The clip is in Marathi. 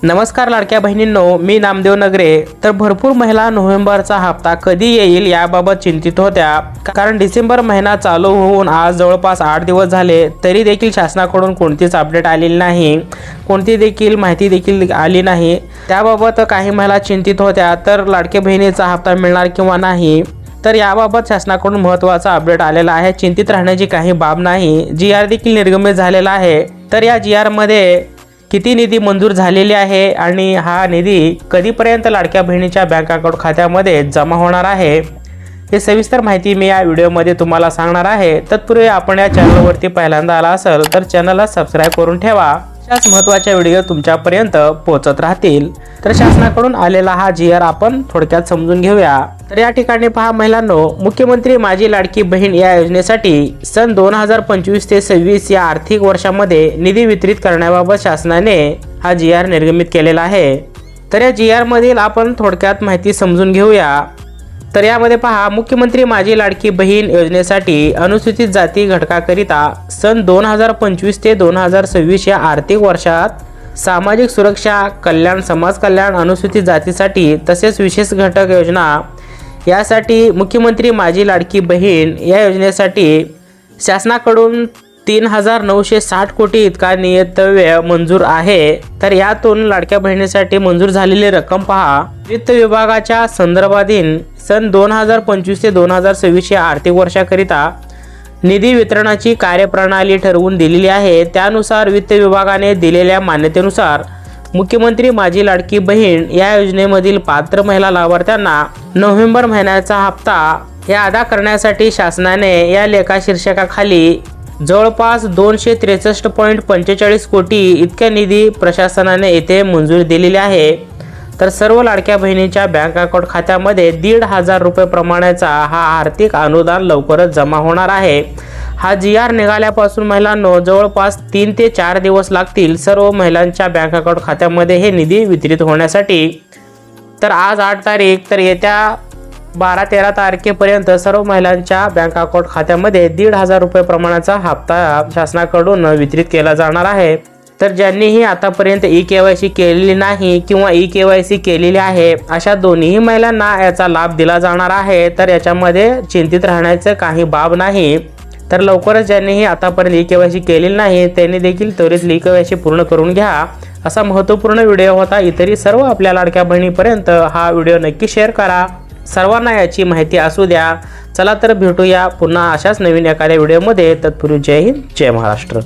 नमस्कार लाडक्या बहिणींनो, मी नामदेव नगरे. तर भरपूर महिला नोव्हेंबरचा हप्ता कधी येईल याबाबत चिंतित होत्या, कारण डिसेंबर महिना चालू होऊन आज जवळपास 8 दिवस झाले तरी देखील शासनाकडून कोणतीच अपडेट आलेली नाही, कोणती देखील माहिती देखील आली नाही. त्याबाबत काही महिला चिंतित होत्या. तर लाडक्या बहिणीचा हप्ता मिळणार किंवा नाही, तर याबाबत शासनाकडून महत्त्वाचा अपडेट आलेला आहे. चिंतित राहण्याची काही बाब नाही. GR देखील निर्गमित झालेला आहे. तर या GR मध्ये किती निधी मंजूर झालेली आहे आणि हा निधी कधीपर्यंत लाडक्या बहिणीच्या बँक अकाउंट खात्यामध्ये जमा होणार आहे, हे सविस्तर माहिती मी या व्हिडिओमध्ये तुम्हाला सांगणार आहे. तत्पूर्वी आपण या चॅनलवरती पहिल्यांदा आला असेल तर चॅनलला सबस्क्राईब करून ठेवा. अशाच महत्त्वाच्या व्हिडिओ तुमच्यापर्यंत पोहोचत राहतील. तर शासनाकडून आलेला हा GR आपण थोडक्यात समजून घेऊया. तर या ठिकाणी पहा महिलांनो, मुख्यमंत्री माझी लाडकी बहीण या योजनेसाठी सन 2025 ते 26 या आर्थिक वर्षामध्ये निधी वितरित करण्याबाबत शासनाने हा GR निर्गमित केलेला आहे. तर या GR मधील आपण थोडक्यात माहिती समजून घेऊया. तर यामध्ये पहा, मुख्यमंत्री माझी लाडकी बहीण योजनेसाठी अनुसूचित जाती घटकाकरिता सन 2025 ते 2026 या आर्थिक वर्षात सामाजिक सुरक्षा कल्याण, समाज कल्याण, अनुसूचित जातीसाठी तसेच विशेष घटक योजना यासाठी मुख्यमंत्री माझी लाडकी बहीण या योजनेसाठी शासनाकडून 3,960 कोटी इतका नियतव्यय मंजूर आहे. तर यातून लाडक्या बहिणीसाठी मंजूर झालेली रक्कम पहा, वित्त विभागाच्या संदर्भाधीन सन 2025 ते 2026 या आर्थिक वर्षाकरिता निधी वितरणाची कार्यप्रणाली ठरवून दिलेली आहे. त्यानुसार वित्त विभागाने दिलेल्या मान्यतेनुसार मुख्यमंत्री माझी लाडकी बहीण या योजनेमधील पात्र महिला लाभार्थ्यांना नोव्हेंबर महिन्याचा हप्ता हे अदा करण्यासाठी शासनाने या लेखा शीर्षकाखाली जवळपास 263.45 कोटी इतक्या निधी प्रशासनाने येथे मंजुरी दिलेली आहे. तर सर्व लाडक्या बहिणीच्या बँक अकाउंट खात्यामध्ये 1,500 रुपये प्रमाणाचा हा आर्थिक अनुदान लवकरच जमा होणार आहे. हा GR निघाल्यापासून महिलांनो जवळपास 3 ते 4 दिवस लागतील सर्व महिलांच्या बँक अकाउंट खात्यामध्ये हे निधी वितरित होण्यासाठी. तर आज 8 तारीख, तर येत्या 12-13 तारखेपर्यंत सर्व महिलांच्या बँक अकाउंट खात्यामध्ये 1,500 रुपये प्रमाणाचा हप्ता शासनाकडून वितरित केला जाणार आहे. तर ज्यांनीही आतापर्यंत eKYC केलेली नाही किंवा eKYC केलेली आहे अशा दोन्ही महिलांना याचा लाभ दिला जाणार आहे. तर याच्यामध्ये चिंतित राहण्याचं काही बाब नाही. तर लवकरच ज्यांनीही आतापर्यंत eKYC केलेली नाही त्यांनी देखील त्वरित eKYC पूर्ण करून घ्या. असा महत्त्वपूर्ण व्हिडिओ होता. इतरही सर्व आपल्या लाडक्या बहिणीपर्यंत हा व्हिडिओ नक्की शेअर करा. सर्वांना याची माहिती असू द्या. चला तर भेटूया पुन्हा अशाच नवीन एखाद्या व्हिडिओमध्ये. तत्पूर्वी जय हिंद, जय महाराष्ट्र.